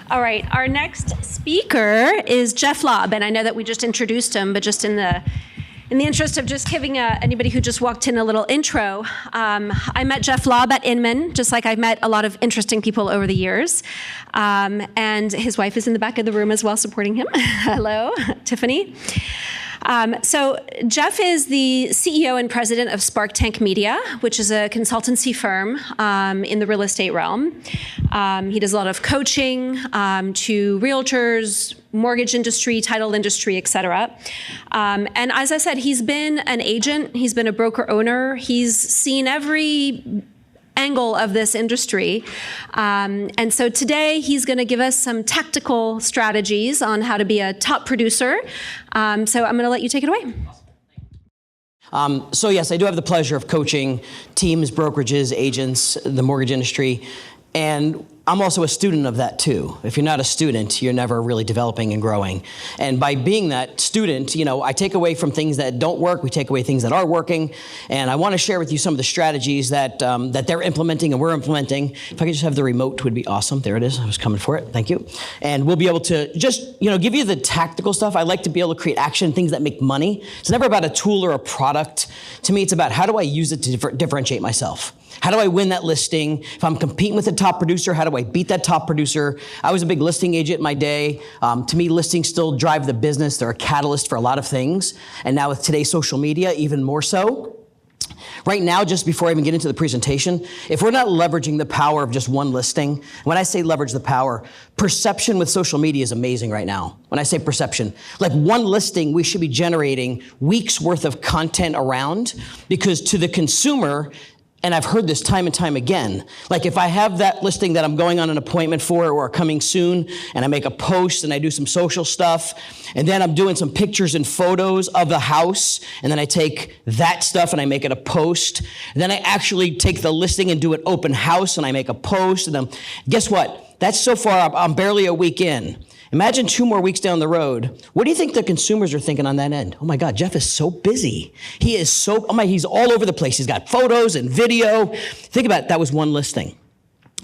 All right, our next speaker is Jeff Lobb, and I know that we just introduced him, but just in the interest of just giving anybody who just walked in a little intro, I met Jeff Lobb at Inman, just like I've met a lot of interesting people over the years, and his wife is in the back of the room as well, supporting him. Hello, Tiffany. So Jeff is the CEO and president of SparkTank Media, which is a consultancy firm in the real estate realm. He does a lot of coaching to realtors, mortgage industry, title industry, et cetera. And as I said, he's been an agent, he's been a broker owner, he's seen every angle of this industry. And so today he's going to give us some tactical strategies on how to be a top producer. So I'm going to let you take it away. So yes, I do have the pleasure of coaching teams, brokerages, agents, the mortgage industry. And I'm also a student of that too. If you're not a student, you're never really developing and growing. And by being that student, I take away from things that don't work, we take away things that are working. And I want to share with you some of the strategies that they're implementing and we're implementing. If I could just have the remote, would be awesome. There it is. I was coming for it. Thank you. And we'll be able to just, give you the tactical stuff. I like to be able to create action, things that make money. It's never about a tool or a product. To me, it's about how do I use it to differentiate myself? How do I win that listing? If I'm competing with a top producer, how do I beat that top producer? I was a big listing agent in my day. To me, listings still drive the business. They're a catalyst for a lot of things. And now with today's social media, even more so. Right now, just before I even get into the presentation, if we're not leveraging the power of just one listing, when I say leverage the power, perception with social media is amazing right now. When I say perception, like one listing, we should be generating weeks worth of content around, because to the consumer, and I've heard this time and time again, like if I have that listing that I'm going on an appointment for or coming soon, and I make a post and I do some social stuff, and then I'm doing some pictures and photos of the house, and then I take that stuff and I make it a post, and then I actually take the listing and do an open house and I make a post, and then guess what? That's so far, I'm barely a week in. Imagine 2 more weeks down the road. What do you think the consumers are thinking on that end? Oh my God, Jeff is so busy. He is so, he's all over the place. He's got photos and video. Think about it, that was one listing,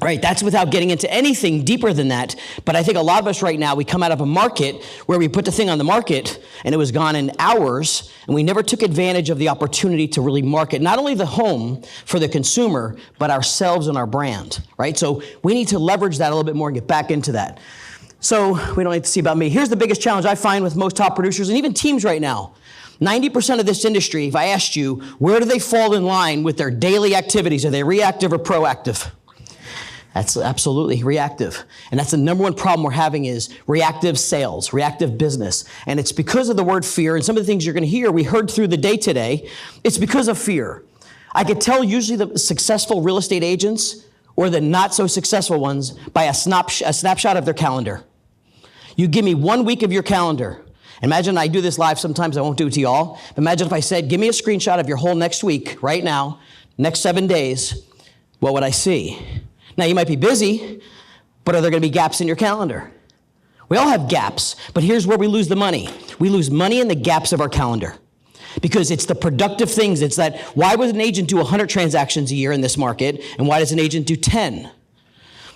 right? That's without getting into anything deeper than that. But I think a lot of us right now, we come out of a market where we put the thing on the market and it was gone in hours, and we never took advantage of the opportunity to really market not only the home for the consumer, but ourselves and our brand, right? So we need to leverage that a little bit more and get back into that. So we don't need to see about me. Here's the biggest challenge I find with most top producers and even teams right now. 90% of this industry, if I asked you, where do they fall in line with their daily activities? Are they reactive or proactive? That's absolutely reactive. And that's the number one problem we're having is reactive sales, reactive business. And it's because of the word fear, and some of the things you're going to hear, we heard through the day today, it's because of fear. I could tell usually the successful real estate agents or the not so successful ones by a snapshot of their calendar. You give me 1 week of your calendar. Imagine I do this live sometimes, I won't do it to y'all. Imagine if I said, give me a screenshot of your whole next week, right now, next 7 days, what would I see? Now you might be busy, but are there gonna be gaps in your calendar? We all have gaps, but here's where we lose the money. We lose money in the gaps of our calendar. Because it's the productive things, it's that, why would an agent do 100 transactions a year in this market, and why does an agent do 10?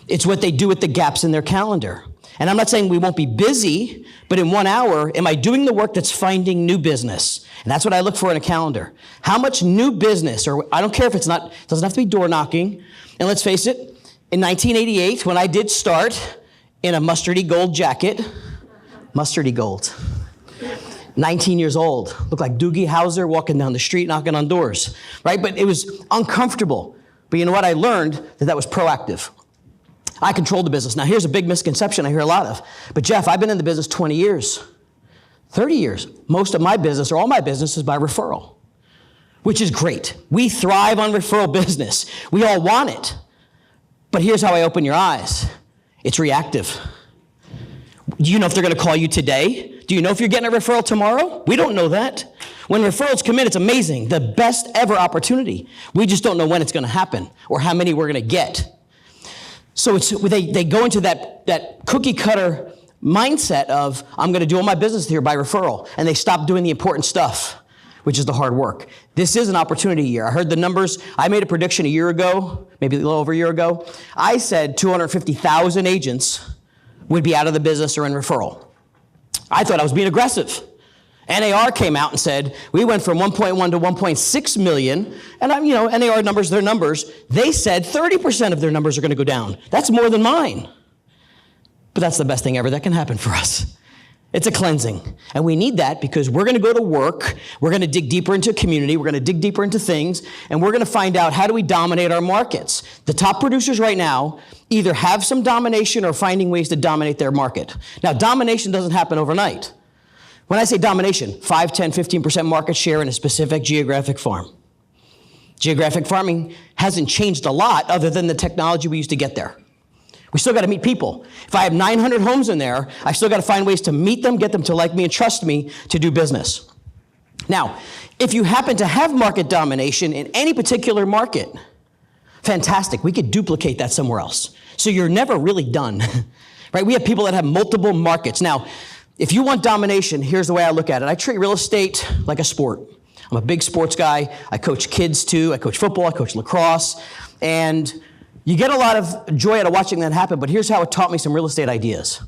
It's what they do with the gaps in their calendar. And I'm not saying we won't be busy, but in 1 hour, am I doing the work that's finding new business? And that's what I look for in a calendar. How much new business, or I don't care if it doesn't have to be door knocking. And let's face it, in 1988, when I did start in a mustardy gold jacket, mustardy gold, 19 years old, looked like Doogie Howser walking down the street, knocking on doors, right? But it was uncomfortable. But you know what? I learned that was proactive. I controlled the business. Now, here's a big misconception I hear a lot of. But Jeff, I've been in the business 20 years, 30 years. Most of my business, or all my business, is by referral, which is great. We thrive on referral business. We all want it. But here's how I open your eyes. It's reactive. Do you know if they're going to call you today? Do you know if you're getting a referral tomorrow? We don't know that. When referrals come in, it's amazing. The best ever opportunity. We just don't know when it's going to happen or how many we're going to get. So they go into that cookie cutter mindset of, I'm going to do all my business here by referral, and they stop doing the important stuff, which is the hard work. This is an opportunity year. I heard the numbers. I made a prediction a year ago, maybe a little over a year ago. I said 250,000 agents would be out of the business or in referral. I thought I was being aggressive. NAR came out and said, we went from 1.1 to 1.6 million, and NAR numbers, their numbers, they said 30% of their numbers are going to go down. That's more than mine. But that's the best thing ever that can happen for us. It's a cleansing. And we need that because we're going to go to work, we're going to dig deeper into community, we're going to dig deeper into things, and we're going to find out how do we dominate our markets. The top producers right now either have some domination or finding ways to dominate their market. Now, domination doesn't happen overnight. When I say domination, 5, 10, 15% market share in a specific geographic farm. Geographic farming hasn't changed a lot other than the technology we used to get there. We still got to meet people. If I have 900 homes in there, I still got to find ways to meet them, get them to like me and trust me to do business. Now, if you happen to have market domination in any particular market, fantastic. We could duplicate that somewhere else. So you're never really done, right? We have people that have multiple markets. Now, if you want domination, here's the way I look at it. I treat real estate like a sport. I'm a big sports guy. I coach kids too. I coach football. I coach lacrosse. And you get a lot of joy out of watching that happen, but here's how it taught me some real estate ideas.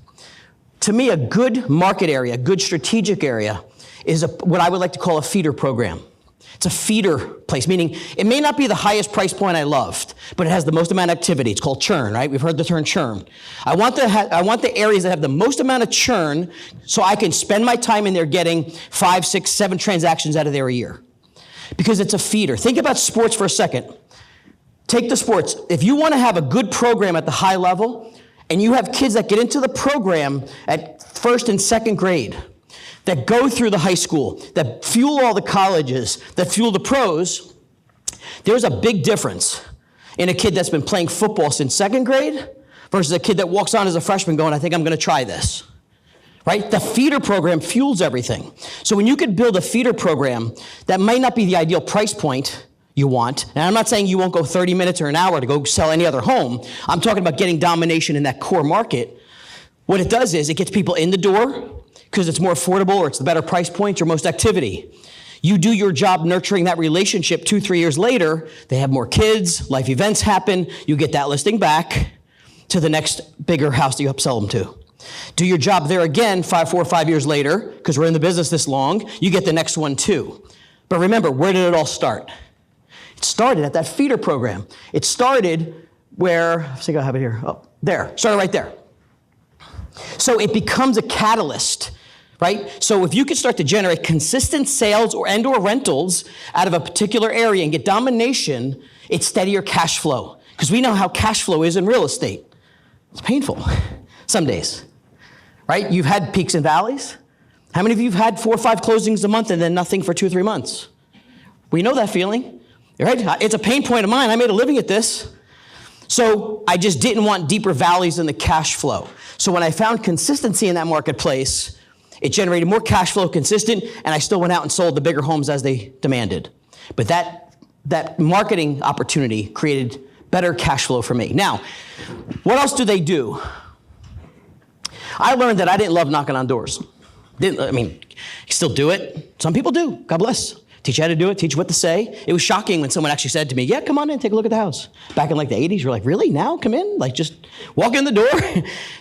To me, a good market area, a good strategic area, is what I would like to call a feeder program. It's a feeder place, meaning it may not be the highest price point I loved, but it has the most amount of activity. It's called churn, right? We've heard the term churn. I want the areas that have the most amount of churn so I can spend my time in there getting 5, 6, 7 transactions out of there a year. Because it's a feeder. Think about sports for a second. Take the sports. If you want to have a good program at the high level, and you have kids that get into the program at first and second grade, that go through the high school, that fuel all the colleges, that fuel the pros, there's a big difference in a kid that's been playing football since second grade versus a kid that walks on as a freshman going, I think I'm going to try this. Right? The feeder program fuels everything. So when you could build a feeder program that might not be the ideal price point you want, and I'm not saying you won't go 30 minutes or an hour to go sell any other home. I'm talking about getting domination in that core market. What it does is it gets people in the door because it's more affordable or it's the better price point or most activity. You do your job nurturing that relationship 2, 3 years later, they have more kids, life events happen, you get that listing back to the next bigger house that you upsell them to. Do your job there again 4 or 5 years later, because we're in the business this long, you get the next one too. But remember, where did it all start? It started at that feeder program. It started where, I think I have it here. Oh, there, started right there. So it becomes a catalyst, right? So if you could start to generate consistent sales or rentals out of a particular area and get domination, it's steadier cash flow. Because we know how cash flow is in real estate. It's painful some days, right? You've had peaks and valleys. How many of you have had 4 or 5 closings a month and then nothing for 2 or 3 months? We know that feeling. Right? It's a pain point of mine. I made a living at this. So I just didn't want deeper valleys in the cash flow. So when I found consistency in that marketplace, it generated more cash flow, consistent, and I still went out and sold the bigger homes as they demanded. But that marketing opportunity created better cash flow for me. Now, what else do they do? I learned that I didn't love knocking on doors. You still do it. Some people do. God bless. Teach you how to do it, teach you what to say. It was shocking when someone actually said to me, yeah, come on in, take a look at the house. Back in like the 80s, you're like, really? Now? Come in? Like just walk in the door?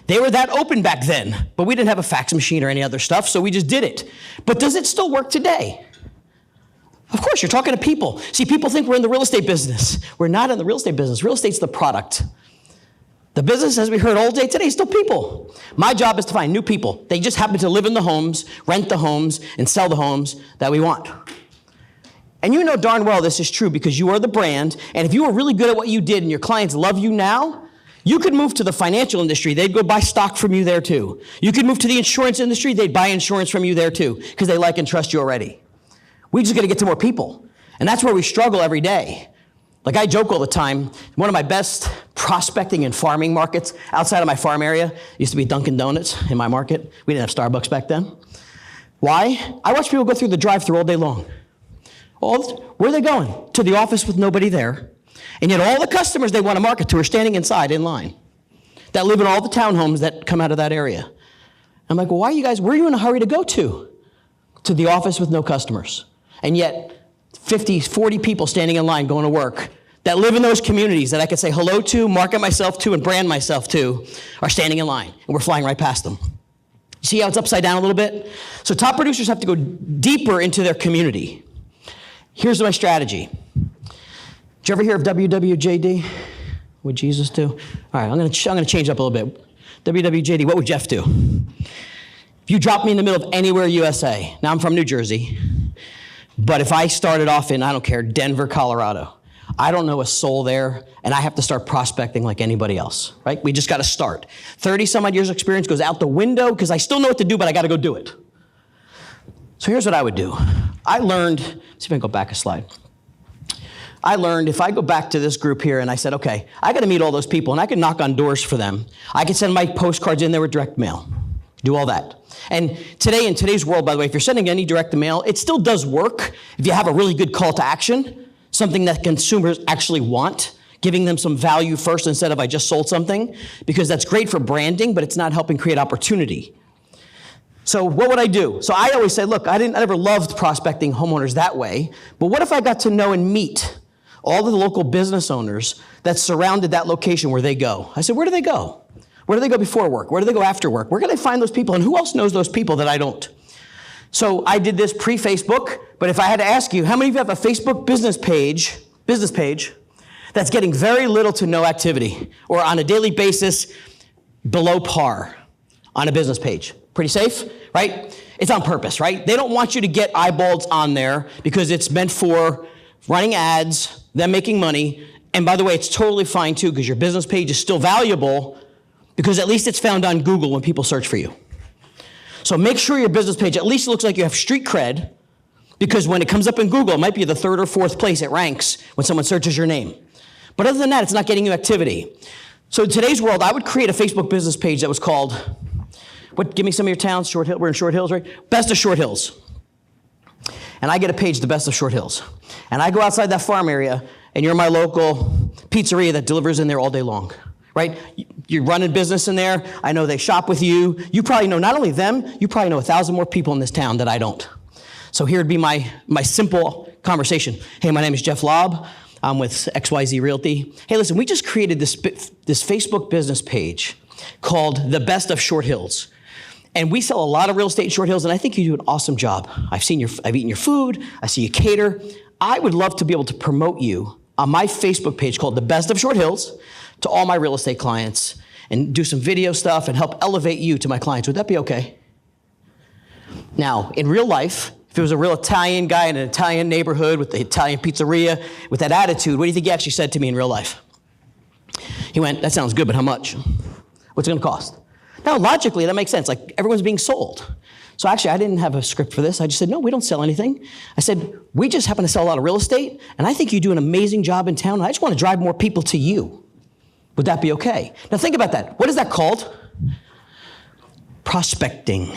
They were that open back then. But we didn't have a fax machine or any other stuff, so we just did it. But does it still work today? Of course, you're talking to people. See, people think we're in the real estate business. We're not in the real estate business. Real estate's the product. The business, as we heard all day today, is still people. My job is to find new people. They just happen to live in the homes, rent the homes, and sell the homes that we want. And you know darn well this is true because you are the brand, and if you were really good at what you did and your clients love you now, you could move to the financial industry. They'd go buy stock from you there too. You could move to the insurance industry. They'd buy insurance from you there too because they like and trust you already. We just got to get to more people. And that's where we struggle every day. Like I joke all the time, one of my best prospecting and farming markets outside of my farm area used to be Dunkin' Donuts in my market. We didn't have Starbucks back then. Why? I watch people go through the drive-thru all day long. Where are they going? To the office with nobody there. And yet all the customers they want to market to are standing inside in line that live in all the townhomes that come out of that area. I'm like, well, where are you in a hurry to go to? To the office with no customers. And yet 50, 40 people standing in line going to work that live in those communities that I could say hello to, market myself to, and brand myself to are standing in line, and we're flying right past them. You see how it's upside down a little bit? So top producers have to go deeper into their community. Here's my strategy. Did you ever hear of WWJD? What would Jesus do? All right, I'm gonna change up a little bit. WWJD, what would Jeff do? If you drop me in the middle of anywhere USA, now I'm from New Jersey, but if I started off in, I don't care, Denver, Colorado, I don't know a soul there, and I have to start prospecting like anybody else, right? We just got to start. 30 some odd years experience goes out the window because I still know what to do, but I got to go do it. So here's what I would do. I learned, see if I can go back a slide. I learned if I go back to this group here and I said, okay, I got to meet all those people and I can knock on doors for them. I could send my postcards in there with direct mail, do all that. And today, in today's world, by the way, if you're sending any direct mail, it still does work if you have a really good call to action, something that consumers actually want, giving them some value first instead of I just sold something, because that's great for branding, but it's not helping create opportunity. So what would I do? So I always say, look, I never loved prospecting homeowners that way, but what if I got to know and meet all the local business owners that surrounded that location where they go? I said, where do they go? Where do they go before work? Where do they go after work? Where can I find those people? And who else knows those people that I don't? So I did this pre-Facebook, but if I had to ask you, how many of you have a Facebook business page that's getting very little to no activity, or on a daily basis below par on a business page? Pretty safe, right? It's on purpose, right? They don't want you to get eyeballs on there because it's meant for running ads, them making money. And by the way, it's totally fine too, because your business page is still valuable because at least it's found on Google when people search for you. So make sure your business page at least looks like you have street cred, because when it comes up in Google, it might be the 3rd or 4th place it ranks when someone searches your name. But other than that, it's not getting you activity. So in today's world, I would create a Facebook business page that was called, give me some of your towns, Short Hill, we're in Short Hills, right? Best of Short Hills. And I get a page, the Best of Short Hills. And I go outside that farm area, and you're my local pizzeria that delivers in there all day long, right? You're running business in there. I know they shop with you. You probably know not only them, you probably know 1,000 more people in this town that I don't. So here would be my simple conversation. Hey, my name is Jeff Lobb. I'm with XYZ Realty. Hey, listen, we just created this Facebook business page called The Best of Short Hills. And we sell a lot of real estate in Short Hills, and I think you do an awesome job. I've eaten your food. I see you cater. I would love to be able to promote you on my Facebook page called The Best of Short Hills to all my real estate clients and do some video stuff and help elevate you to my clients. Would that be okay? Now, in real life, if it was a real Italian guy in an Italian neighborhood with the Italian pizzeria with that attitude, what do you think he actually said to me in real life? He went, that sounds good, but how much? What's it gonna cost? Now, logically, that makes sense. Like, everyone's being sold. So actually, I didn't have a script for this. I just said, no, we don't sell anything. I said, we just happen to sell a lot of real estate, and I think you do an amazing job in town, and I just want to drive more people to you. Would that be okay? Now think about that. What is that called? Prospecting.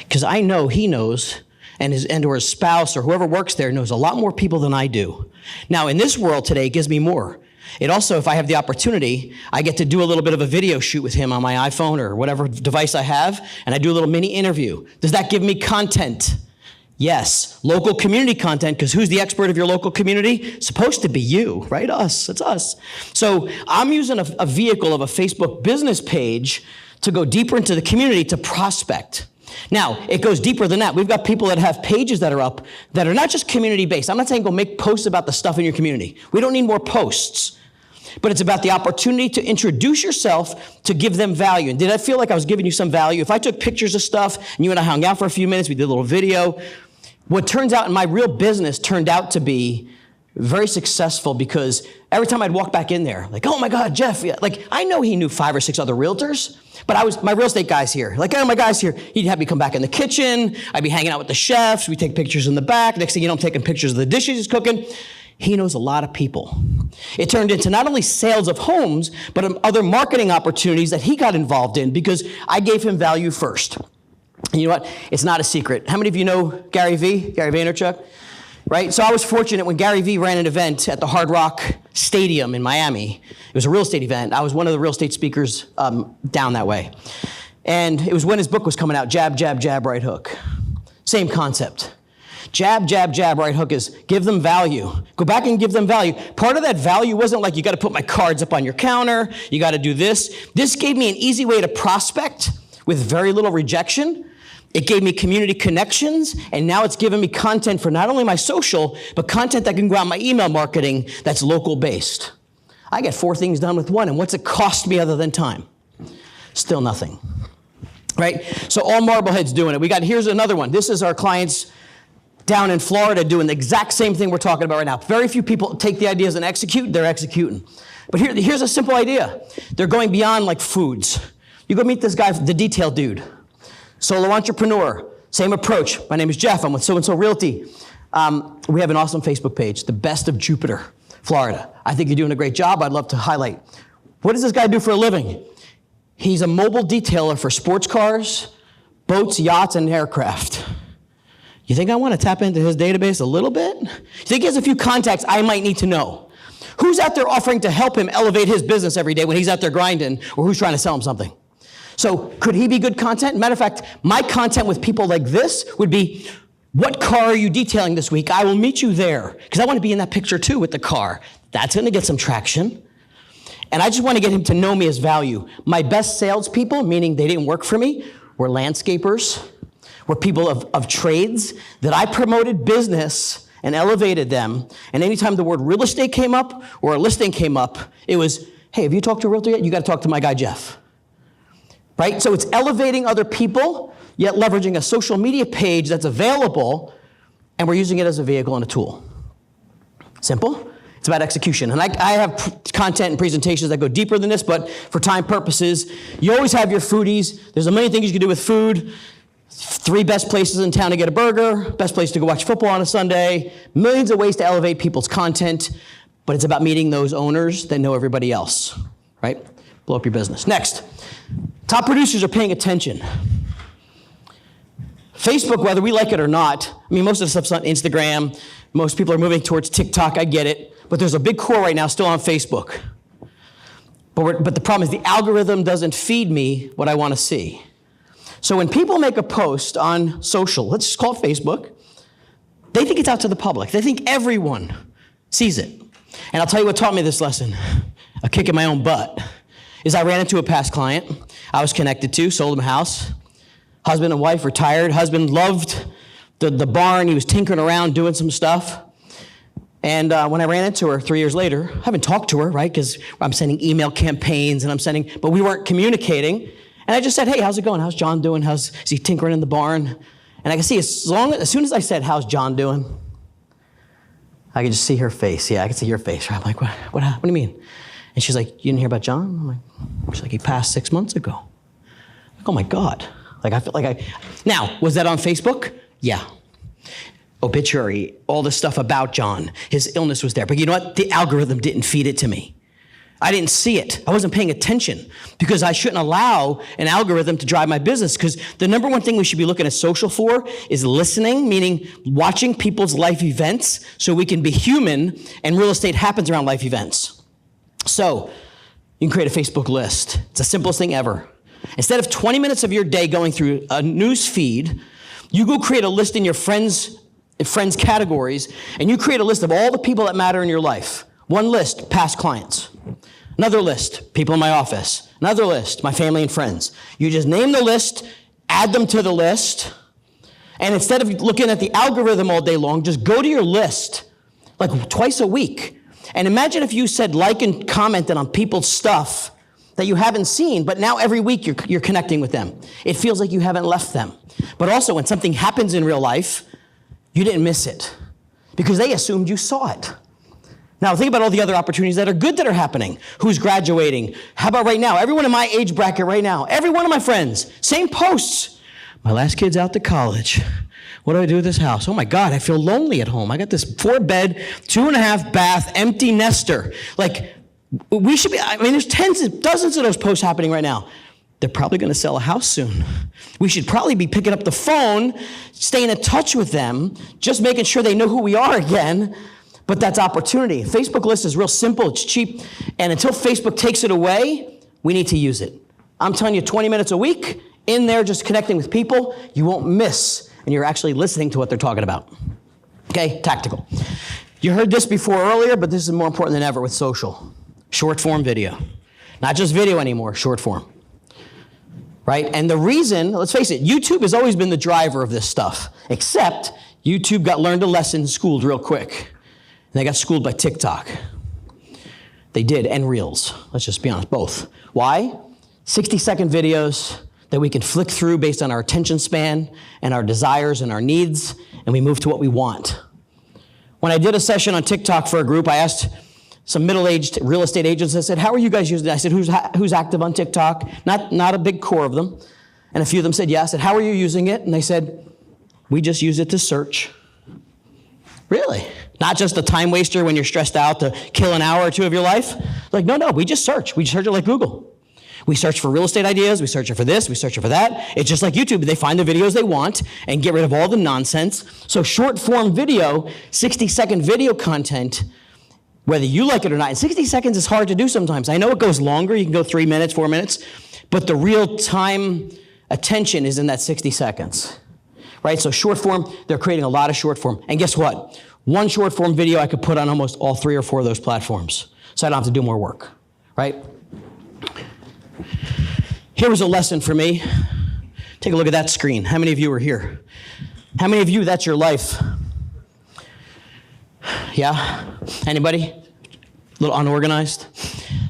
Because I know he knows, and or his spouse or whoever works there knows a lot more people than I do. Now, in this world today, it gives me more. It also, if I have the opportunity, I get to do a little bit of a video shoot with him on my iPhone or whatever device I have, and I do a little mini interview. Does that give me content? Yes. Local community content, because who's the expert of your local community? It's supposed to be you, right? Us. It's us. So I'm using a vehicle of a Facebook business page to go deeper into the community to prospect. Now, it goes deeper than that. We've got people that have pages that are up that are not just community-based. I'm not saying go make posts about the stuff in your community. We don't need more posts. But it's about the opportunity to introduce yourself to give them value. And did I feel like I was giving you some value? If I took pictures of stuff and you and I hung out for a few minutes, we did a little video, what turns out in my real business turned out to be very successful, because every time I'd walk back in there, like, oh my God, Jeff, like I know he knew 5 or 6 other realtors, but my real estate guy's here. Like, oh, my guy's here. He'd have me come back in the kitchen. I'd be hanging out with the chefs. We'd take pictures in the back. Next thing you know, I'm taking pictures of the dishes he's cooking. He knows a lot of people. It turned into not only sales of homes, but other marketing opportunities that he got involved in because I gave him value first. And you know what? It's not a secret. How many of you know Gary Vaynerchuk? Right? So I was fortunate when Gary Vee ran an event at the Hard Rock Stadium in Miami. It was a real estate event. I was one of the real estate speakers down that way. And it was when his book was coming out, Jab, Jab, Jab, Right Hook. Same concept. Jab, jab, jab, right hook is give them value. Go back and give them value. Part of that value wasn't like you got to put my cards up on your counter, you got to do this. This gave me an easy way to prospect with very little rejection. It gave me community connections, and now it's given me content for not only my social, but content that can go out in my email marketing that's local based. I get 4 things done with one, and what's it cost me other than time? Still nothing, right? So all Marblehead's doing it. Here's another one. This is our clients down in Florida doing the exact same thing we're talking about right now. Very few people take the ideas and execute, they're executing. But here's a simple idea. They're going beyond like foods. You go meet this guy, the detail dude, solo entrepreneur, same approach. My name is Jeff, I'm with so-and-so Realty. We have an awesome Facebook page, The Best of Jupiter, Florida. I think you're doing a great job, I'd love to highlight. What does this guy do for a living? He's a mobile detailer for sports cars, boats, yachts, and aircraft. You think I want to tap into his database a little bit? You think he has a few contacts I might need to know? Who's out there offering to help him elevate his business every day when he's out there grinding, or who's trying to sell him something? So could he be good content? Matter of fact, my content with people like this would be, what car are you detailing this week? I will meet you there, because I want to be in that picture too with the car. That's going to get some traction. And I just want to get him to know me as value. My best salespeople, meaning they didn't work for me, were landscapers, were people of trades that I promoted business and elevated them. And anytime the word real estate came up or a listing came up, it was, hey, have you talked to a realtor yet? You got to talk to my guy, Jeff. Right? So it's elevating other people, yet leveraging a social media page that's available, and we're using it as a vehicle and a tool. Simple. It's about execution. And I have content and presentations that go deeper than this, but for time purposes, you always have your foodies. There's a million things you can do with food. 3 best places in town to get a burger, best place to go watch football on a Sunday, millions of ways to elevate people's content, but it's about meeting those owners that know everybody else, right? Blow up your business. Next, top producers are paying attention. Facebook, whether we like it or not, I mean, most of the stuff's on Instagram, most people are moving towards TikTok, I get it, but there's a big core right now still on Facebook. But the problem is the algorithm doesn't feed me what I want to see. So when people make a post on social, let's just call it Facebook, they think it's out to the public. They think everyone sees it. And I'll tell you what taught me this lesson, a kick in my own butt, is I ran into a past client I was connected to, sold him a house. Husband and wife retired. Husband loved the barn. He was tinkering around doing some stuff. And when I ran into her 3 years later, I haven't talked to her, right? Because I'm sending email campaigns and but we weren't communicating. And I just said, hey, how's it going? How's John doing? Is he tinkering in the barn? And I can see as soon as I said, how's John doing? I could just see her face. Yeah, I could see her face. Right? I'm like, what do you mean? And she's like, you didn't hear about John? I'm like, she's like, he passed 6 months ago. I'm like, oh my God. Like, I feel like now, was that on Facebook? Yeah. Obituary, all this stuff about John. His illness was there. But you know what? The algorithm didn't feed it to me. I didn't see it. I wasn't paying attention because I shouldn't allow an algorithm to drive my business, because the number one thing we should be looking at social for is listening, meaning watching people's life events so we can be human, and real estate happens around life events. So you can create a Facebook list. It's the simplest thing ever. Instead of 20 minutes of your day going through a news feed, you go create a list in your friends categories, and you create a list of all the people that matter in your life. One list, past clients. Another list, people in my office. Another list, my family and friends. You just name the list, add them to the list, and instead of looking at the algorithm all day long, just go to your list like twice a week. And imagine if you said like and commented on people's stuff that you haven't seen, but now every week you're connecting with them. It feels like you haven't left them. But also when something happens in real life, you didn't miss it because they assumed you saw it. Now think about all the other opportunities that are good that are happening. Who's graduating? How about right now? Everyone in my age bracket right now, every one of my friends, same posts. My last kid's out to college. What do I do with this house? Oh my God, I feel lonely at home. I got this 4-bed, 2.5 bath, empty nester. Like, we should be, there's dozens of those posts happening right now. They're probably going to sell a house soon. We should probably be picking up the phone, staying in touch with them, just making sure they know who we are again. But that's opportunity. Facebook list is real simple, it's cheap, and until Facebook takes it away, we need to use it. I'm telling you, 20 minutes a week, in there just connecting with people, you won't miss and you're actually listening to what they're talking about. Okay, tactical. You heard this before earlier, but this is more important than ever with social. Short form video. Not just video anymore, short form. Right? And the reason, let's face it, YouTube has always been the driver of this stuff, except YouTube got learned a lesson, schooled real quick. And they got schooled by TikTok. They did, and Reels. Let's just be honest, both. Why? 60-second videos that we can flick through based on our attention span and our desires and our needs, and we move to what we want. When I did a session on TikTok for a group, I asked some middle-aged real estate agents, I said, how are you guys using it? I said, who's active on TikTok? Not a big core of them. And a few of them said, yeah. I said, how are you using it? And they said, we just use it to search. Really? Not just a time waster when you're stressed out to kill an hour or two of your life? Like, no, we just search. We search it like Google. We search for real estate ideas. We search it for this. We search it for that. It's just like YouTube. They find the videos they want and get rid of all the nonsense. So short form video, 60-second video content, whether you like it or not. And 60 seconds is hard to do sometimes. I know it goes longer. You can go 3 minutes, 4 minutes. But the real time attention is in that 60 seconds. Right? So short form, they're creating a lot of short form. And guess what? One short form video I could put on almost all 3 or 4 of those platforms. So I don't have to do more work. Right? Here was a lesson for me. Take a look at that screen. How many of you are here? How many of you, that's your life? Yeah? Anybody? A little unorganized?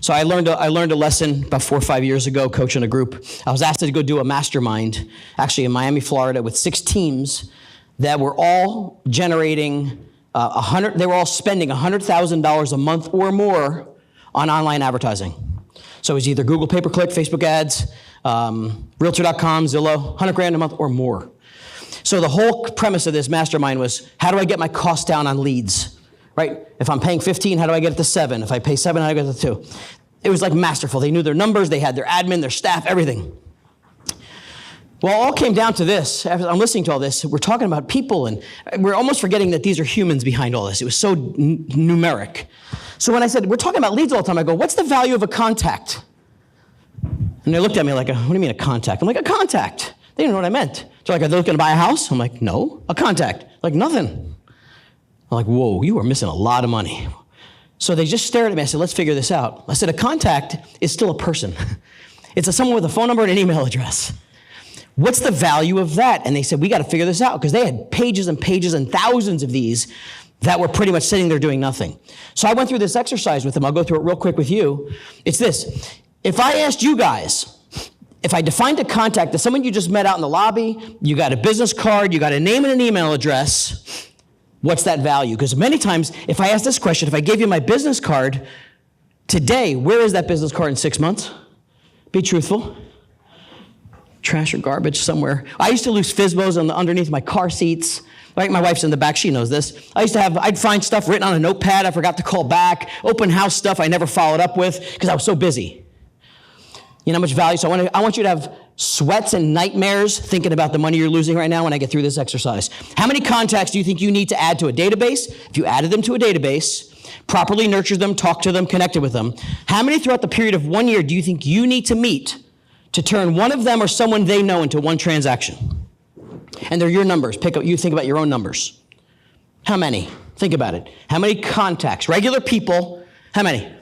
So I learned a lesson about 4 or 5 years ago, coaching a group. I was asked to go do a mastermind, actually in Miami, Florida, with 6 teams that were all generating they were all spending $100,000 a month or more on online advertising. So it was either Google pay-per-click, Facebook ads, Realtor.com, Zillow, $100,000 a month or more. So the whole premise of this mastermind was, how do I get my cost down on leads? Right? If I'm paying 15, how do I get it to 7? If I pay 7, how do I get it to 2? It was like masterful. They knew their numbers, they had their admin, their staff, everything. Well, it all came down to this. As I'm listening to all this, we're talking about people, and we're almost forgetting that these are humans behind all this. It was so numeric. So when I said, we're talking about leads all the time, I go, what's the value of a contact? And they looked at me like, what do you mean a contact? I'm like, a contact. They didn't know what I meant. They're like, are they looking to buy a house? I'm like, no, a contact. Like, nothing. I'm like, whoa, you are missing a lot of money. So they just stared at me. I said, let's figure this out. I said, a contact is still a person. It's someone with a phone number and an email address. What's the value of that? And they said, we got to figure this out, because they had pages and pages and thousands of these that were pretty much sitting there doing nothing. So I went through this exercise with them. I'll go through it real quick with you. It's this. If I asked you guys, if I defined a contact as someone you just met out in the lobby, you got a business card, you got a name and an email address, what's that value? Because many times, if I ask this question, if I gave you my business card today, where is that business card in 6 months? Be truthful. Trash or garbage somewhere. I used to lose FSBOs underneath my car seats. Right? My wife's in the back, she knows this. I'd find stuff written on a notepad I forgot to call back, open house stuff I never followed up with because I was so busy. You know how much value? So I want you to have sweats and nightmares thinking about the money you're losing right now when I get through this exercise. How many contacts do you think you need to add to a database? If you added them to a database, properly nurtured them, talked to them, connected with them, how many throughout the period of 1 year do you think you need to meet to turn one of them or someone they know into one transaction? And they're your numbers. You think about your own numbers. How many? Think about it. How many contacts? Regular people, how many?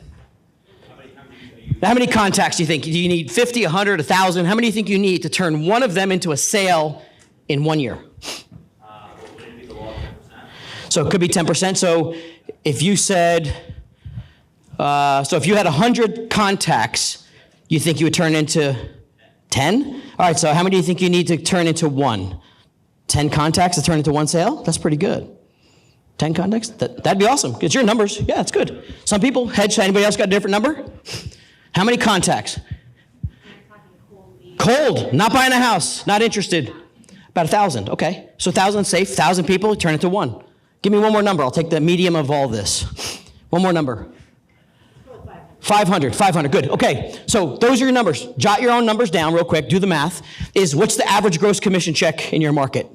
How many contacts do you think? Do you need 50, 100, 1,000? How many do you think you need to turn one of them into a sale in 1 year? So it could be 10%. So if you said, if you had 100 contacts, you think you would turn into 10? All right, so how many do you think you need to turn into 1? 10 contacts to turn into 1 sale? That's pretty good. 10 contacts? That'd be awesome. It's your numbers. Yeah, it's good. Some people, anybody else got a different number? How many contacts? Cold, not buying a house, not interested. About 1,000, okay. So 1,000 safe, 1,000 people, turn it to 1. Give me one more number. I'll take the medium of all this. One more number. 500, good. Okay, so those are your numbers. Jot your own numbers down real quick. Do the math. What's the average gross commission check in your market?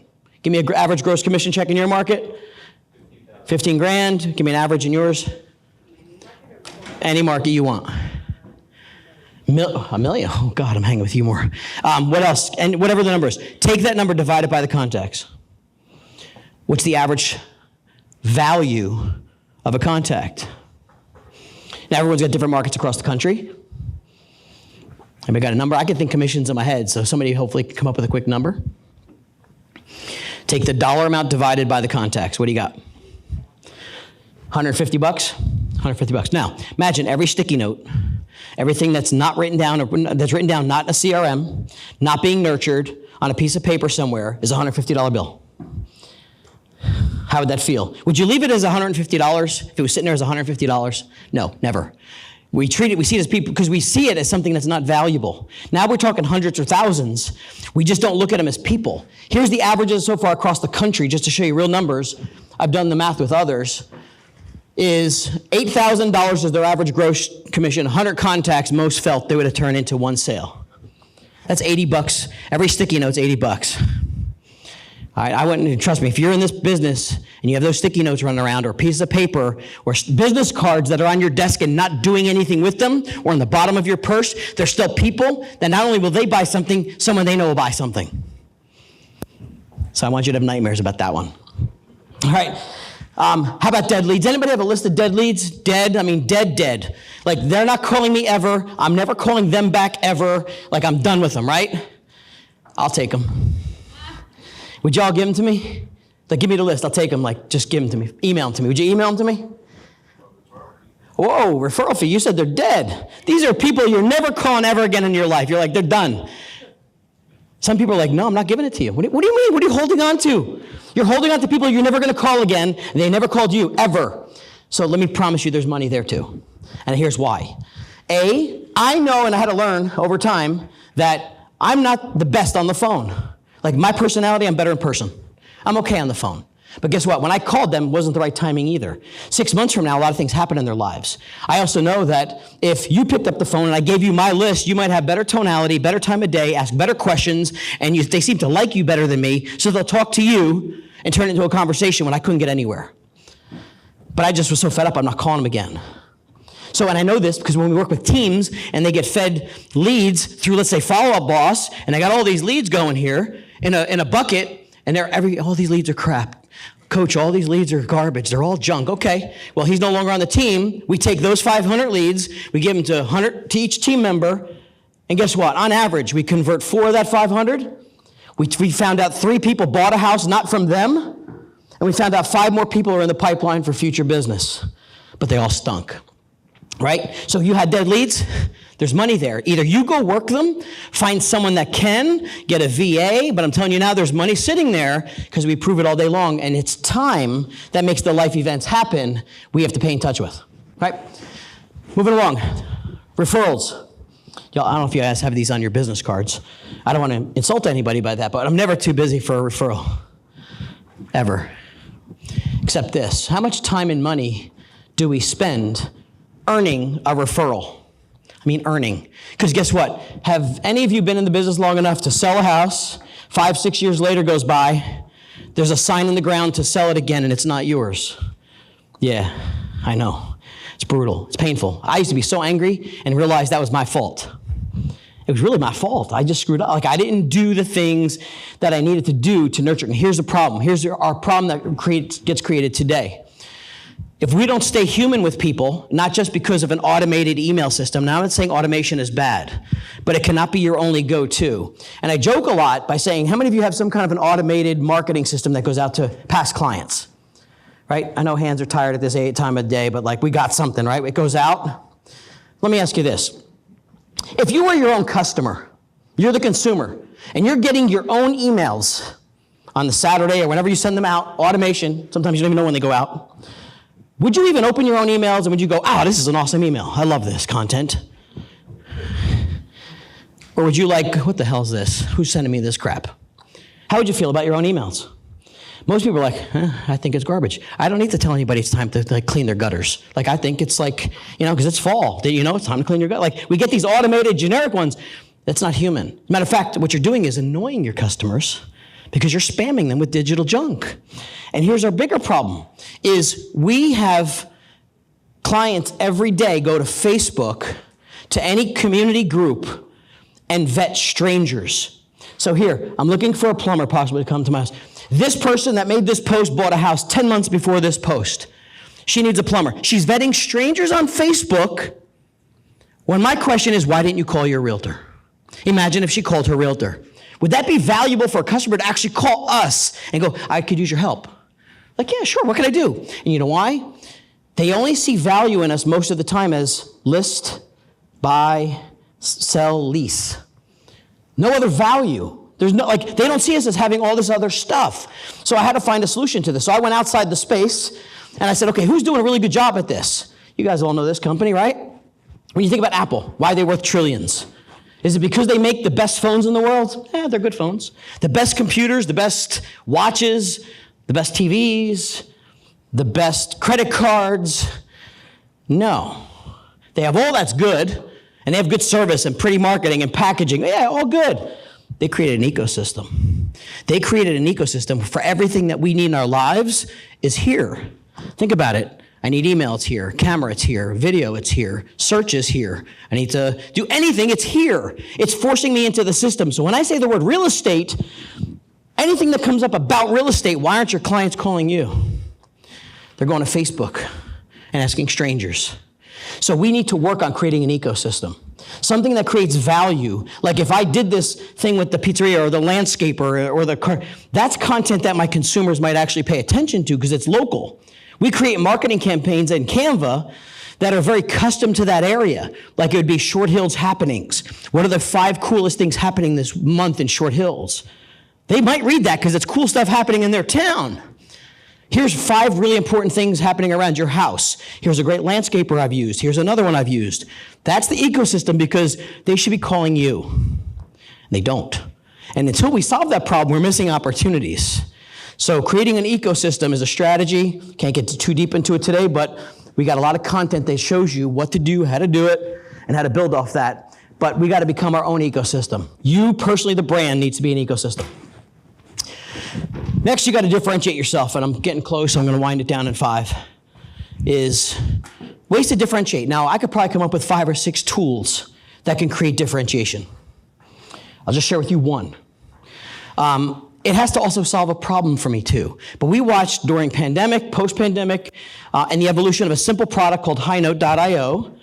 Give me an average gross commission check in your market. 15 grand. Give me an average in yours. Any market you want. A million? Oh God, I'm hanging with you more. What else? And whatever the number is. Take that number, divide it by the contacts. What's the average value of a contact? Now, everyone's got different markets across the country. Anybody got a number? I can think commissions in my head, so somebody hopefully can come up with a quick number. Take the dollar amount divided by the contacts. What do you got? 150 bucks? 150 bucks. Now, imagine every sticky note, everything that's not written down, or that's written down not in a CRM, not being nurtured on a piece of paper somewhere, is a $150 bill. How would that feel? Would you leave it as $150 if it was sitting there as $150? No, never. We see it as people, because we see it as something that's not valuable. Now we're talking hundreds or thousands. We just don't look at them as people. Here's the averages so far across the country, just to show you real numbers. I've done the math with others. Is $8,000 is their average gross commission. 100 contacts, most felt they would have turned into one sale. That's 80 bucks. Every sticky note's 80 bucks. All right, I wouldn't, trust me, if you're in this business and you have those sticky notes running around, or pieces of paper, or business cards that are on your desk and not doing anything with them, or on the bottom of your purse, they're still people, then not only will they buy something, someone they know will buy something. So I want you to have nightmares about that one. All right, how about dead leads? Anybody have a list of dead leads? Dead, I mean dead. Like, they're not calling me ever, I'm never calling them back ever, like I'm done with them, right? I'll take them. Would y'all give them to me? Like, give me the list. I'll take them. Like, just give them to me. Email them to me. Would you email them to me? Whoa, referral fee. You said they're dead. These are people you're never calling ever again in your life. You're like, they're done. Some people are like, no, I'm not giving it to you. What do you mean? What are you holding on to? You're holding on to people you're never going to call again, and they never called you, ever. So let me promise you there's money there too. And here's why. I know, and I had to learn over time, that I'm not the best on the phone. Like, my personality, I'm better in person. I'm okay on the phone. But guess what? When I called them, it wasn't the right timing either. 6 months from now, a lot of things happen in their lives. I also know that if you picked up the phone and I gave you my list, you might have better tonality, better time of day, ask better questions, and they seem to like you better than me, so they'll talk to you and turn it into a conversation when I couldn't get anywhere. But I just was so fed up, I'm not calling them again. So, and I know this because when we work with teams and they get fed leads through, let's say, Follow-Up Boss, and I got all these leads going here in a bucket, and all these leads are crap. Coach, all these leads are garbage. They're all junk. Okay, well, he's no longer on the team. We take those 500 leads, we give them to 100 to each team member, and guess what? On average, we convert 4 of that 500. We found out 3 people bought a house not from them, and we found out 5 more people are in the pipeline for future business, but they all stunk. Right? So you had dead leads, there's money there. Either you go work them, find someone that can, get a VA, but I'm telling you now there's money sitting there because we prove it all day long, and it's time that makes the life events happen we have to pay in touch with. Right? Moving along. Referrals. Y'all, I don't know if you guys have these on your business cards. I don't want to insult anybody by that, but I'm never too busy for a referral. Ever. Except this. How much time and money do we spend earning a referral? I mean, earning. Because guess what? Have any of you been in the business long enough to sell a house, 5, 6 years later goes by, there's a sign in the ground to sell it again and it's not yours? Yeah, I know. It's brutal. It's painful. I used to be so angry and realize that was my fault. It was really my fault. I just screwed up. Like, I didn't do the things that I needed to do to nurture. And here's the problem. Here's our problem that gets created today. If we don't stay human with people, not just because of an automated email system, now I'm not saying automation is bad, but it cannot be your only go-to. And I joke a lot by saying, how many of you have some kind of an automated marketing system that goes out to past clients? Right? I know hands are tired at this time of day, but like, we got something, right? It goes out. Let me ask you this. If you were your own customer, you're the consumer, and you're getting your own emails on the Saturday or whenever you send them out, automation, sometimes you don't even know when they go out, would you even open your own emails and would you go, oh, this is an awesome email. I love this content. Or would you like, what the hell is this? Who's sending me this crap? How would you feel about your own emails? Most people are like, I think it's garbage. I don't need to tell anybody it's time to clean their gutters. Like, I think it's like, because it's fall. It's time to clean your gutters. Like, we get these automated generic ones. That's not human. Matter of fact, what you're doing is annoying your customers because you're spamming them with digital junk. And here's our bigger problem, is we have clients every day go to Facebook, to any community group, and vet strangers. So here, I'm looking for a plumber possibly to come to my house. This person that made this post bought a house 10 months before this post. She needs a plumber. She's vetting strangers on Facebook when my question is, why didn't you call your realtor? Imagine if she called her realtor. Would that be valuable for a customer to actually call us and go, I could use your help? Like, yeah, sure, what can I do? And you know why? They only see value in us most of the time as list, buy, sell, lease. No other value. There's no, like, they don't see us as having all this other stuff. So I had to find a solution to this. So I went outside the space and I said, okay, who's doing a really good job at this? You guys all know this company, right? When you think about Apple, why are they worth trillions? Is it because they make the best phones in the world? Yeah, they're good phones. The best computers, the best watches, the best TVs, the best credit cards? No. They have all that's good, and they have good service and pretty marketing and packaging. Yeah, all good. They created an ecosystem. They created an ecosystem for everything that we need in our lives is here. Think about it. I need email, it's here. Camera, it's here. Video, it's here. Search is here. I need to do anything, it's here. It's forcing me into the system. So when I say the word real estate, anything that comes up about real estate, why aren't your clients calling you? They're going to Facebook and asking strangers. So we need to work on creating an ecosystem. Something that creates value. Like if I did this thing with the pizzeria or the landscaper or the car, that's content that my consumers might actually pay attention to because it's local. We create marketing campaigns in Canva that are very custom to that area. Like it would be Short Hills happenings. What are the 5 coolest things happening this month in Short Hills? They might read that because it's cool stuff happening in their town. Here's 5 really important things happening around your house. Here's a great landscaper I've used. Here's another one I've used. That's the ecosystem because they should be calling you. They don't. And until we solve that problem, we're missing opportunities. So creating an ecosystem is a strategy. Can't get too deep into it today, but we got a lot of content that shows you what to do, how to do it, and how to build off that. But we got to become our own ecosystem. You personally, the brand, needs to be an ecosystem. Next, you got to differentiate yourself, and I'm getting close, so I'm going to wind it down in 5, is ways to differentiate. Now, I could probably come up with 5 or 6 tools that can create differentiation. I'll just share with you one. It has to also solve a problem for me too. But we watched during pandemic, post-pandemic, and the evolution of a simple product called highnote.io,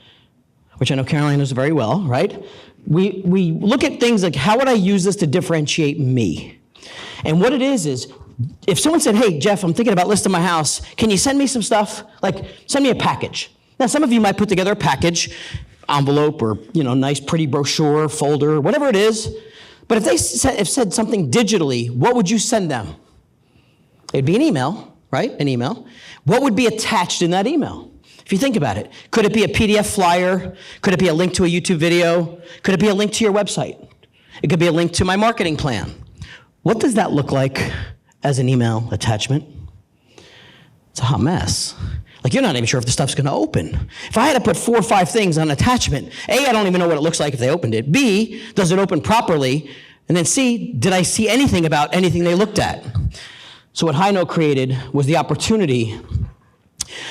which I know Caroline knows very well, right? We look at things like, how would I use this to differentiate me? And what it is if someone said, hey, Jeff, I'm thinking about listing my house, can you send me some stuff? Like, send me a package. Now, some of you might put together a package, envelope, or, nice, pretty brochure, folder, whatever it is. But if they said something digitally, what would you send them? It'd be an email, right? An email. What would be attached in that email? If you think about it, could it be a PDF flyer? Could it be a link to a YouTube video? Could it be a link to your website? It could be a link to my marketing plan. What does that look like as an email attachment? It's a hot mess. Like, you're not even sure if the stuff's going to open. If I had to put 4 or 5 things on attachment, A, I don't even know what it looks like if they opened it. B, does it open properly? And then C, did I see anything about anything they looked at? So what High Note created was the opportunity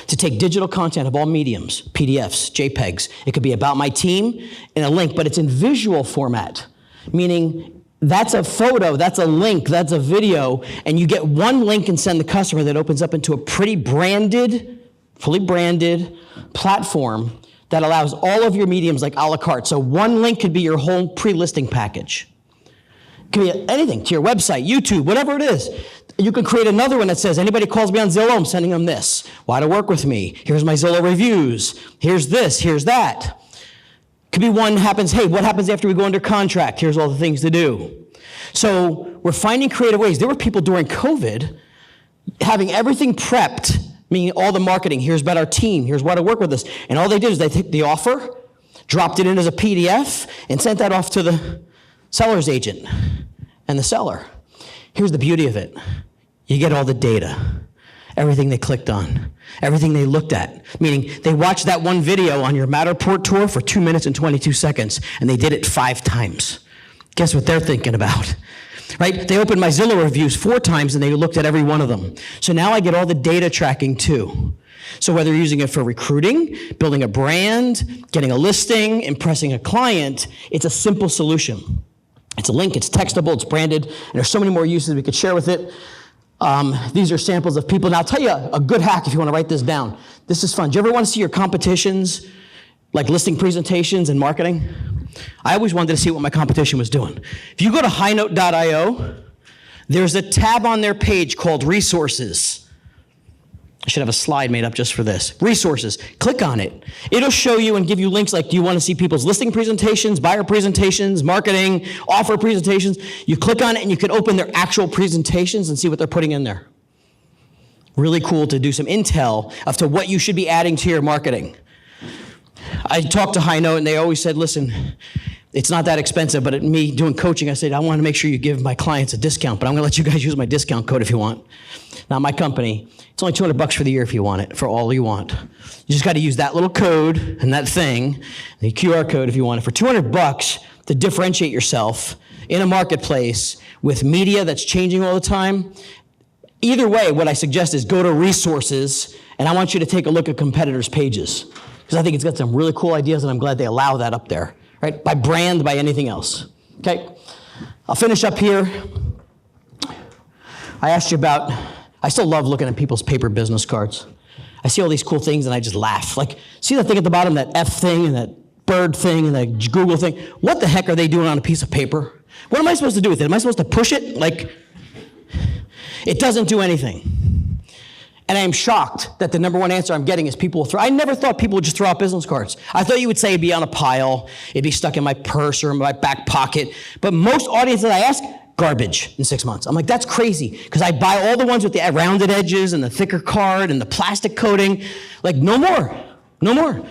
to take digital content of all mediums, PDFs, JPEGs. It could be about my team in a link, but it's in visual format, meaning that's a photo, that's a link, that's a video, and you get one link and send the customer that opens up into a pretty branded, fully branded platform that allows all of your mediums like a la carte. So one link could be your whole pre-listing package. It could be anything, to your website, YouTube, whatever it is. You can create another one that says, anybody calls me on Zillow, I'm sending them this. Why to work with me? Here's my Zillow reviews. Here's this, here's that. Could be one happens, hey, what happens after we go under contract? Here's all the things to do. So we're finding creative ways. There were people during COVID having everything prepped, meaning all the marketing. Here's about our team. Here's why to work with us. And all they did is they took the offer, dropped it in as a PDF, and sent that off to the seller's agent and the seller. Here's the beauty of it. You get all the data, everything they clicked on, everything they looked at, meaning they watched that one video on your Matterport tour for 2 minutes and 22 seconds, and they did it 5 times. Guess what they're thinking about, right? They opened my Zillow reviews 4 times, and they looked at every one of them. So now I get all the data tracking too. So whether you're using it for recruiting, building a brand, getting a listing, impressing a client, it's a simple solution. It's a link, it's textable, it's branded, and there's so many more uses we could share with it. These are samples of people. Now, I'll tell you a good hack if you want to write this down. This is fun. Do you ever want to see your competitions, like listing presentations and marketing? I always wanted to see what my competition was doing. If you go to highnote.io, there's a tab on their page called Resources. I should have a slide made up just for this. Resources. Click on it. It'll show you and give you links like, do you want to see people's listing presentations, buyer presentations, marketing, offer presentations? You click on it and you can open their actual presentations and see what they're putting in there. Really cool to do some intel of to what you should be adding to your marketing. I talked to High Note and they always said, listen, it's not that expensive, but me doing coaching, I said, I want to make sure you give my clients a discount, but I'm going to let you guys use my discount code if you want. Not my company. It's only $200 for the year if you want it, for all you want. You just got to use that little code and that thing, the QR code if you want it, for $200 to differentiate yourself in a marketplace with media that's changing all the time. Either way, what I suggest is go to Resources, and I want you to take a look at competitors' pages, because I think it's got some really cool ideas, and I'm glad they allow that up there, right? By brand, by anything else. Okay? I'll finish up here. I asked you about, I still love looking at people's paper business cards. I see all these cool things and I just laugh. Like, see that thing at the bottom, that F thing and that bird thing and that Google thing? What the heck are they doing on a piece of paper? What am I supposed to do with it? Am I supposed to push it? Like, it doesn't do anything. And I am shocked that the number one answer I'm getting is people will throw. I never thought people would just throw out business cards. I thought you would say it'd be on a pile, it'd be stuck in my purse or in my back pocket. But most audiences that I ask, garbage in 6 months. I'm like, that's crazy, because I buy all the ones with the rounded edges and the thicker card and the plastic coating. Like, no more, no more.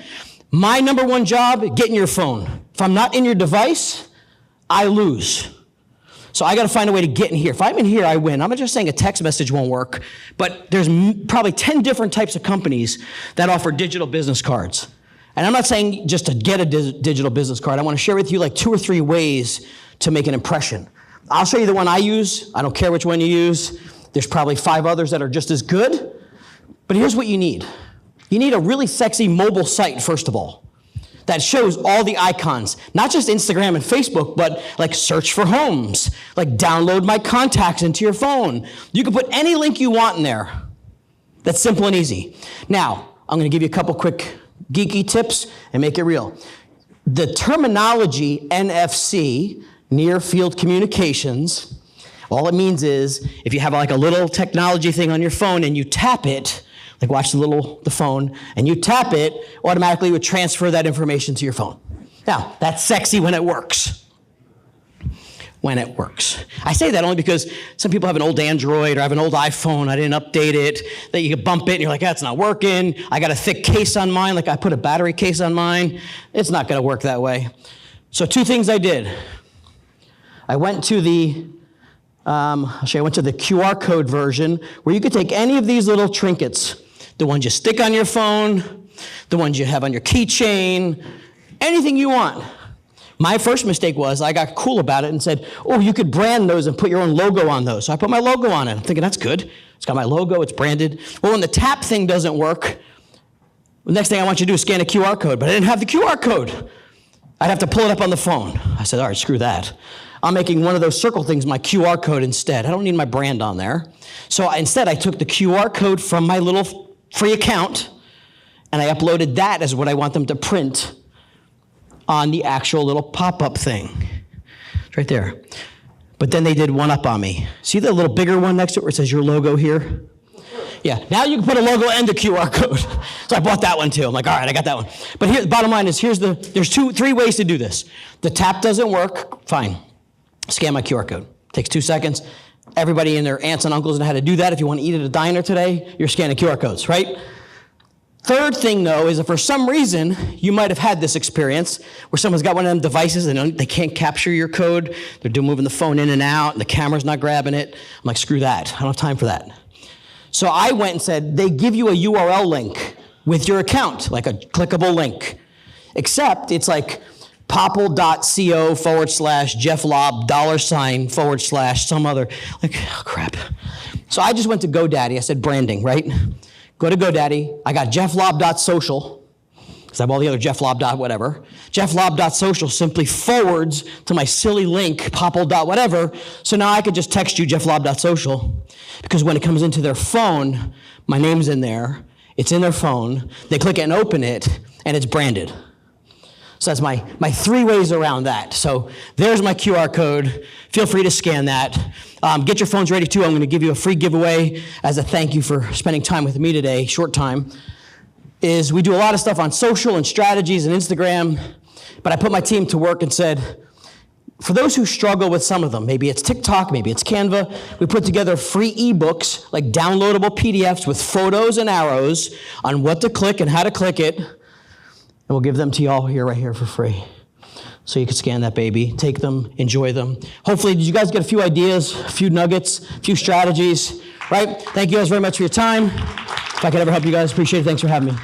My number one job, get in your phone. If I'm not in your device, I lose. So I got to find a way to get in here. If I'm in here, I win. I'm not just saying a text message won't work, but there's probably 10 different types of companies that offer digital business cards. And I'm not saying just to get a digital business card. I want to share with you like 2 or 3 ways to make an impression. I'll show you the one I use. I don't care which one you use. There's probably 5 others that are just as good. But here's what you need. You need a really sexy mobile site, first of all, that shows all the icons, not just Instagram and Facebook, but like search for homes, like download my contacts into your phone. You can put any link you want in there. That's simple and easy. Now, I'm going to give you a couple quick geeky tips and make it real. The terminology NFC, near field communications, all it means is if you have like a little technology thing on your phone and you tap it, like watch the phone, and you tap it, automatically it would transfer that information to your phone. Now, that's sexy when it works. When it works. I say that only because some people have an old Android or have an old iPhone, I didn't update it, that you can bump it and you're like, that's not working. I got a thick case on mine, like I put a battery case on mine. It's not gonna work that way. So 2 things I did. I went to the QR code version where you could take any of these little trinkets, the ones you stick on your phone, the ones you have on your keychain, anything you want. My first mistake was I got cool about it and said, oh, you could brand those and put your own logo on those. So I put my logo on it. I'm thinking, that's good. It's got my logo, it's branded. Well, when the tap thing doesn't work, the next thing I want you to do is scan a QR code, but I didn't have the QR code. I'd have to pull it up on the phone. I said, all right, screw that. I'm making one of those circle things my QR code instead. I don't need my brand on there. So instead, I took the QR code from my little free account, and I uploaded that as what I want them to print on the actual little pop-up thing. It's right there. But then they did one up on me. See the little bigger one next to it where it says your logo here? Yeah, now you can put a logo and a QR code. So I bought that one too. I'm like, all right, I got that one. But here, the bottom line is, there's 3 ways to do this. The tap doesn't work, fine. Scan my QR code. Takes 2 seconds. Everybody and their aunts and uncles know how to do that. If you want to eat at a diner today, you're scanning QR codes, right? Third thing, though, is if for some reason you might have had this experience where someone's got one of them devices and they can't capture your code, they're moving the phone in and out, and the camera's not grabbing it. I'm like, screw that. I don't have time for that. So I went and said, they give you a URL link with your account, like a clickable link, except it's like popple.co/Jeff Lobb $ some other, like, oh crap. So I just went to GoDaddy. I said branding, right? Go to GoDaddy. I got jefflobb.social. because I have all the other jefflobb.whatever. Jefflobb.social simply forwards to my silly link, popple.whatever. So now I could just text you jefflobb.social, because when it comes into their phone, my name's in there. It's in their phone. They click it and open it, and it's branded. So that's my 3 ways around that. So there's my QR code. Feel free to scan that. Get your phones ready too. I'm going to give you a free giveaway as a thank you for spending time with me today, short time. Is we do a lot of stuff on social and strategies and Instagram, but I put my team to work and said, for those who struggle with some of them, maybe it's TikTok, maybe it's Canva, we put together free ebooks, like downloadable PDFs with photos and arrows on what to click and how to click it, and we'll give them to you all right here for free. So you can scan that baby, take them, enjoy them. Hopefully, did you guys get a few ideas, a few nuggets, a few strategies, right? Thank you guys very much for your time. If I could ever help you guys, appreciate it. Thanks for having me.